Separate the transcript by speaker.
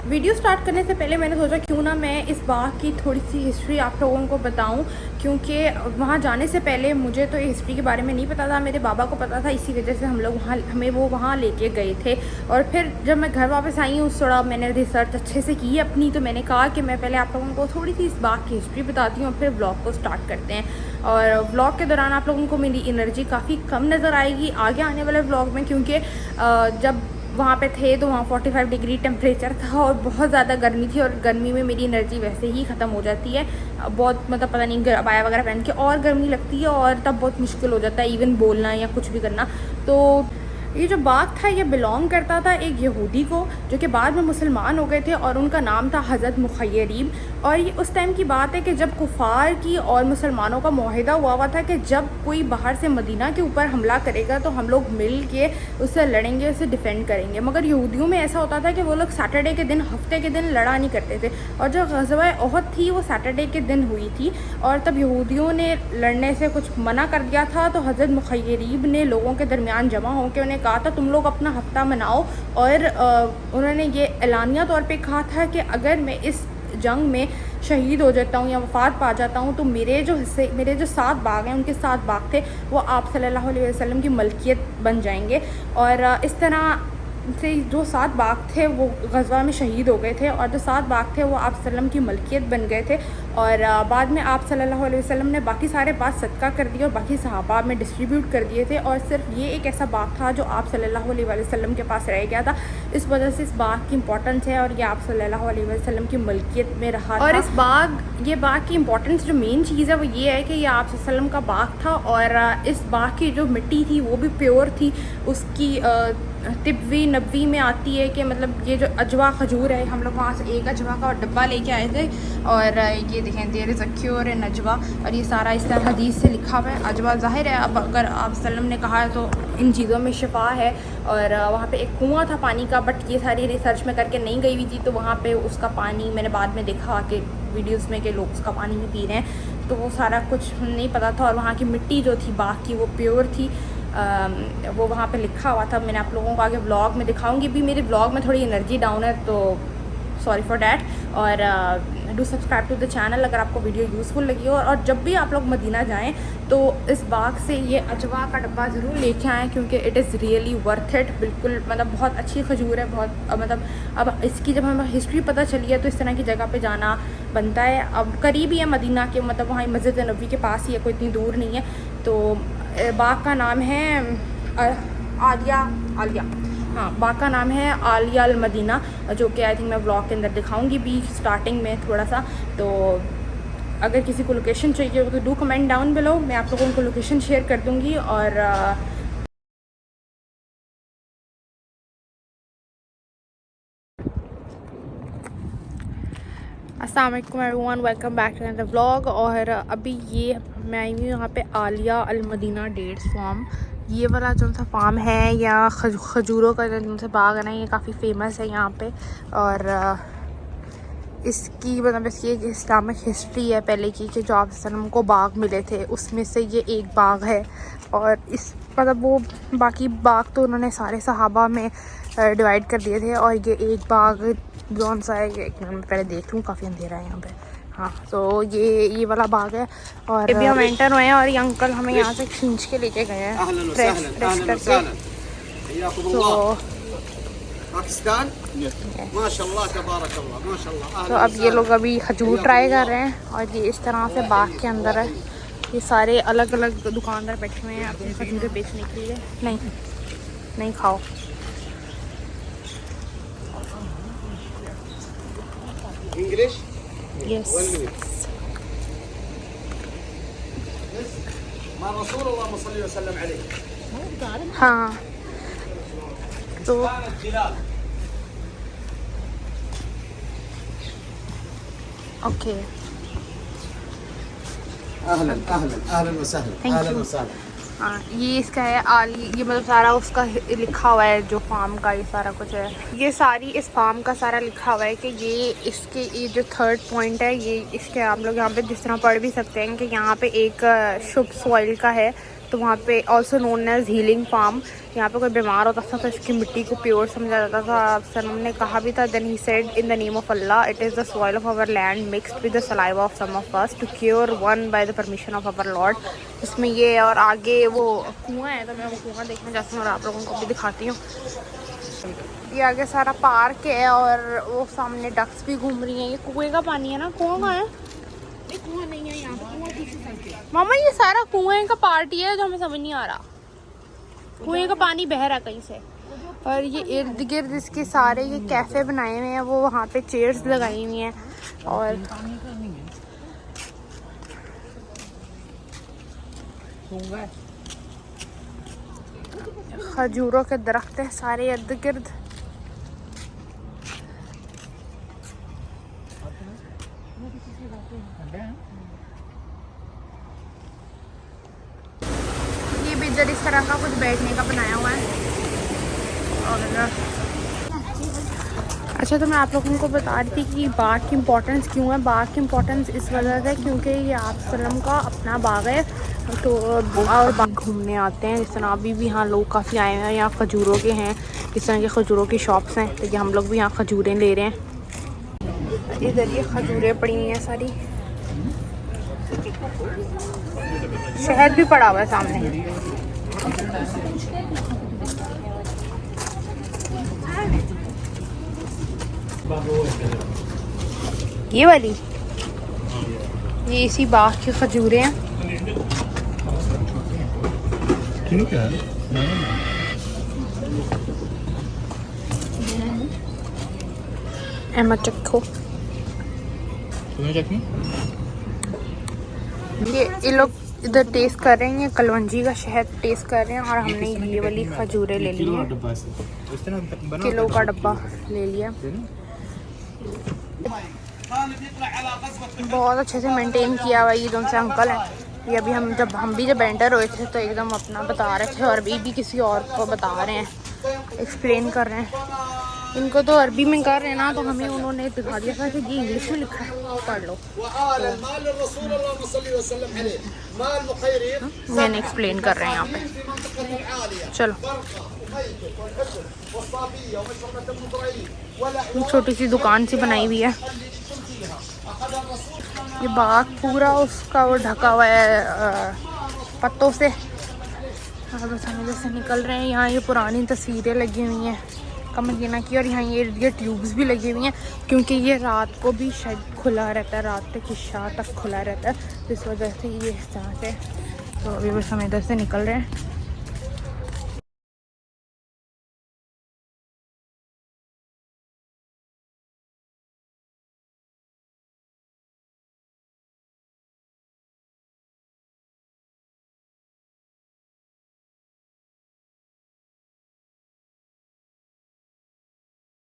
Speaker 1: Video start करने से पहले मैंने सोचा क्यों ना मैं इस बाग की थोड़ी सी हिस्ट्री आप लोगों को बताऊं, क्योंकि वहाँ जाने से पहले मुझे तो हिस्ट्री के बारे में नहीं पता था, मेरे बाबा को पता था। इसी वजह से हम लोग हमें वो वहाँ लेके गए थे। और फिर जब मैं घर वापस आई हूँ, थोड़ा मैंने रिसर्च अच्छे से की अपनी, तो मैंने कहा कि मैं पहले आप लोगों को थोड़ी सी इस बाग की हिस्ट्री बताती हूँ और फिर ब्लॉग को स्टार्ट करते हैं। और ब्लॉग के दौरान आप लोगों को मेरी एनर्जी काफ़ी कम नज़र आएगी आगे आने वाले ब्लॉग में, क्योंकि जब वहाँ पे थे तो वहाँ 45 डिग्री टेम्परेचर था और बहुत ज़्यादा गर्मी थी, और गर्मी में मेरी एनर्जी वैसे ही ख़त्म हो जाती है बहुत, मतलब पता नहीं, अबाया वगैरह पहन के और गर्मी लगती है और तब बहुत मुश्किल हो जाता है इवन बोलना या कुछ भी करना। तो ये जो बाग था ये बिलोंग करता था एक यहूदी को, जो कि बाद में मुसलमान हो गए थे, और उनका नाम था हज़रत मुखय्यरीब। और ये उस टाइम की बात है कि जब कुफार की और मुसलमानों का मुआहिदा हुआ था कि जब कोई बाहर से मदीना के ऊपर हमला करेगा तो हम लोग मिल के उससे लड़ेंगे, उससे डिफेंड करेंगे। मगर यहूदियों में ऐसा होता था कि वो लोग सैटरडे के दिन, हफ्ते के दिन लड़ा नहीं करते थे, और जो ग़ज़वा ओहद थी वो सैटरडे के दिन हुई थी, और तब यहूदियों ने लड़ने से कुछ मना कर दिया था। तो हज़रत मुखय्यरीब ने लोगों के दरमियान जमा होकर उन्हें कहा था तुम लोग अपना हफ्ता मनाओ, और उन्होंने ये एलानिया तौर पे कहा था कि अगर मैं इस जंग में शहीद हो जाता हूँ या वफ़ात पा जाता हूँ तो मेरे जो हिस्से, मेरे जो 7 बाग हैं, उनके 7 बाग थे वो आप सल्लल्लाहु अलैहि वसल्लम की मलकियत बन जाएंगे। और इस तरह से जो 7 बाग थे वो ग़ज़वा में शहीद हो गए थे, और जो 7 बाग थे वो आप सल्लम की मलकियत बन गए थे। और बाद में आप सल्लल्लाहु अलैहि वसल्लम ने बाकी सारे बाग सदका कर दिए और बाकी सहाबा में डिस्ट्रीब्यूट कर दिए थे, और सिर्फ ये एक ऐसा बाग था जो आप सल्लल्लाहु अलैहि वसल्लम के पास रह गया था। इस वजह से इस बाग की इंपॉर्टेंस है, और ये आप सल्लल्लाहु अलैहि वसल्लम की मलकियत में रहा था। और इस ये बाग की इंपॉर्टेंस जो मेन चीज़ है वो ये है कि ये आप वसल्लम का बाग था, और इस बाग की जो मिट्टी थी वो भी प्योर थी। उसकी तिब्बी नबी में आती है कि मतलब ये जो अजवा खजूर है, हम लोग वहाँ से एक अजवा का डब्बा लेके आए थे, और ये देखें there is a cure in Ajwa, और ये सारा इस तरह हदीस से लिखा हुआ है। अजवा ज़ाहिर है, अब अगर आप सल्लम ने कहा है तो इन चीज़ों में शिफा है। और वहाँ पे एक कुआँ था पानी का, बट ये सारी रिसर्च में करके नहीं गई हुई थी, तो वहाँ पे उसका पानी मैंने बाद में देखा कि वीडियोस में कि लोग उसका पानी भी पी रहे हैं, तो वो सारा कुछ नहीं पता था। और वहाँ की मिट्टी जो थी बाग की वो प्योर थी, वो वहाँ पे लिखा हुआ था। मैंने आप लोगों को आगे व्लॉग में दिखाऊंगी भी। मेरे व्लॉग में थोड़ी एनर्जी डाउन है तो सॉरी फॉर डैट। और do subscribe to the channel अगर आपको वीडियो यूज़फुल लगी हो। और जब भी आप लोग मदीना जाएं तो इस बाग से ये अजवा का डब्बा ज़रूर लेके आएँ, क्योंकि it is really worth it. बिल्कुल मतलब बहुत अच्छी खजूर है, बहुत मतलब अब इसकी जब हमें हिस्ट्री पता चली है तो इस तरह की जगह पे जाना बनता है। अब करीब ही है मदीना के, मतलब वहाँ मस्जिद नबी के पास ही है, कोई इतनी दूर नहीं है। तो बाग का नाम है आलिया, हाँ बाग का नाम है आलिया अल मदीना, जो कि आई थिंक मैं ब्लॉग के अंदर दिखाऊंगी भी स्टार्टिंग में थोड़ा सा। तो अगर किसी को लोकेशन चाहिए हो तो डू कमेंट डाउन बिलो, मैं आप लोगों को लोकेशन शेयर कर दूँगी। और अस्सलाम वालेकुम everyone, welcome back to another vlog. और अभी ये मैं आई हूँ यहाँ पे Aliya Al Madina dates farm. ये वाला जो सा फार्म है या खजूरों का जो सा बाग है ना, ये काफ़ी फेमस है यहाँ पे। और इसकी मतलब इसकी एक इस्लामिक हिस्ट्री है पहले की, कि जो आप सल्लम को बाग मिले थे उसमें से ये एक बाग है। और इस मतलब वो बाकी बाग तो उन्होंने सारे सहाबा में डिवाइड कर दिए थे, और ये एक बाग जौन सा है, एक मिनट में पहले देख लूँ, काफ़ी अंधेरा है यहाँ पे। हाँ तो ये वाला बाग है। और अभी हम एंटर हुए हैं और ये अंकल हमें यहाँ से खींच के लेके गए हैं फ्रेश करके। तो
Speaker 2: पाकिस्तान माशाल्लाह तबारक अल्लाह माशाल्लाह।
Speaker 1: तो अब ये लोग अभी खजूर ट्राई कर रहे हैं, और ये इस तरह से बाग के अंदर है। ये सारे अलग अलग दुकानदार बैठे हुए हैं अपनी खजूरें बेचने के लिए। नहीं खाओ।
Speaker 2: इंग्लिश
Speaker 1: यस हाँ। तो ओके
Speaker 2: अहलन अहलन अहलन वसहलन अहलन वसहलन।
Speaker 1: हाँ ये इसका है आली, ये मतलब सारा उसका लिखा हुआ है जो फार्म का, ये सारा कुछ है। ये सारी इस फार्म का सारा लिखा हुआ है कि ये इसके ये जो 3rd पॉइंट है, ये इसके आप लोग यहाँ पे जिस तरह पढ़ भी सकते हैं कि यहाँ पे एक शुभ सॉइल का है, तो वहाँ पे also known as healing farm. यहाँ पे कोई बीमार होता था तो इसकी मिट्टी को प्योर समझा जाता था। सनम ने कहा भी था, then he said in the name of Allah it is the soil of our land mixed with the saliva of some of us to cure one by the permission of our Lord. इसमें ये और आगे वो कुआं है, तो मैं वो कुआं देखने जाती हूँ और आप लोगों को भी दिखाती हूँ। ये आगे सारा पार्क है और वो सामने डक्स भी घूम रही हैं। ये कुएं का पानी है ना, कुआं कहाँ है?
Speaker 3: कुआं नहीं है यहाँ पे, कुआं किसी साइड पे।
Speaker 1: मामा ये सारा कुएं का पार्ट ही है जो हमें समझ नहीं आ रहा। कुएं का पानी बह रहा कहीं से। और ये इर्द गिर्द इसके सारे ये कैफ़े बनाए हुए हैं, वो वहाँ पे चेयर्स लगाई हुई हैं और खजूरों के दरख्त हैं सारे इर्द गिर्द। ये भी इधर इस तरह का कुछ बैठने का बनाया हुआ है। और अच्छा, तो मैं आप लोगों को बता रही थी कि बाग की इम्पोर्टेंस क्यों है। बाग की इम्पोर्टेंस इस वजह से क्योंकि ये आप सल्लम का अपना बाग है, तो और बाग घूमने आते हैं। जिस तरह अभी भी यहाँ लोग काफ़ी आए हैं। यहाँ खजूरों के हैं, इस तरह के खजूरों की शॉप्स हैं, तो ये हम लोग भी यहाँ खजूरें ले रहे हैं। इधर ये खजूरें पड़ी हुई हैं सारी, शहद भी पड़ा हुआ है सामने। ये वाली ये इसी बाग की खजूरें हैं। अहमद चखो, ये लोग इधर टेस्ट कर रहे हैं। ये कलवंजी का शहद टेस्ट कर रहे हैं और हमने ये वाली खजूरें ले ली हैं। किलो का डब्बा ले लिया। बहुत अच्छे से मेंटेन किया हुआ। ये जो से अंकल हैं, ये अभी हम भी जब एंटर हुए थे तो एकदम अपना बता रहे थे और अभी भी किसी और को बता रहे हैं, एक्सप्लेन कर रहे हैं। इनको तो अरबी में कर रहे हैं ना, तो हमें उन्होंने दिखा दिया था कि ये इंग्लिश में लिखा है, पढ़ लो। मैंने एक्सप्लेन कर रहे हैं यहाँ पे। चलो, छोटी सी दुकान सी बनाई हुई है। ये बाग पूरा उसका वो ढका हुआ है पत्तों से। बस हम इधर से निकल रहे हैं। यहाँ ये पुरानी तस्वीरें लगी हुई हैं कमरीना की, और यहाँ ये ट्यूब्स भी लगी हुई हैं क्योंकि ये रात को भी शायद खुला रहता है, रात तक इशा तक खुला रहता है, तो इस वजह से ये इस तरह से। तो अभी बस हम इधर से निकल रहे हैं।